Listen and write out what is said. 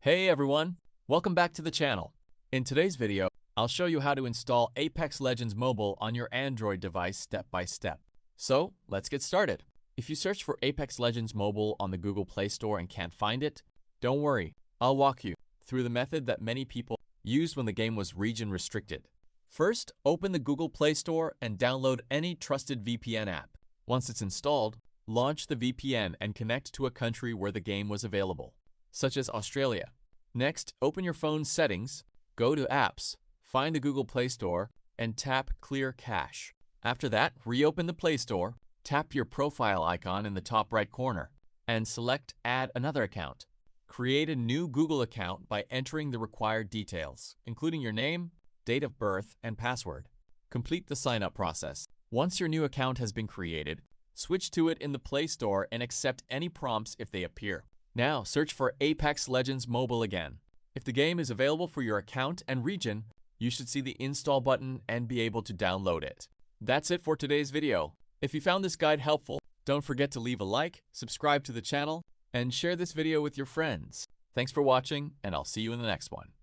Hey everyone, welcome back to the channel. In today's video, I'll show you how to install Apex Legends Mobile on your Android device step by step. So let's get started. If you search for Apex Legends Mobile on the Google Play Store and can't find it, don't worry, I'll walk you through the method that many people used when the game was region restricted. First, open the Google Play Store and download any trusted VPN app. Once it's installed, launch the VPN and connect to a country where the game was available, such as Australia. Next, open your phone's settings, go to Apps, find the Google Play Store, and tap Clear Cache. After that, reopen the Play Store, tap your profile icon in the top right corner, and select Add another account. Create a new Google account by entering the required details, including your name, date of birth, and password. Complete the sign-up process. Once your new account has been created, switch to it in the Play Store and accept any prompts if they appear. Now, search for Apex Legends Mobile again. If the game is available for your account and region, you should see the install button and be able to download it. That's it for today's video. If you found this guide helpful, don't forget to leave a like, subscribe to the channel, and share this video with your friends. Thanks for watching, and I'll see you in the next one.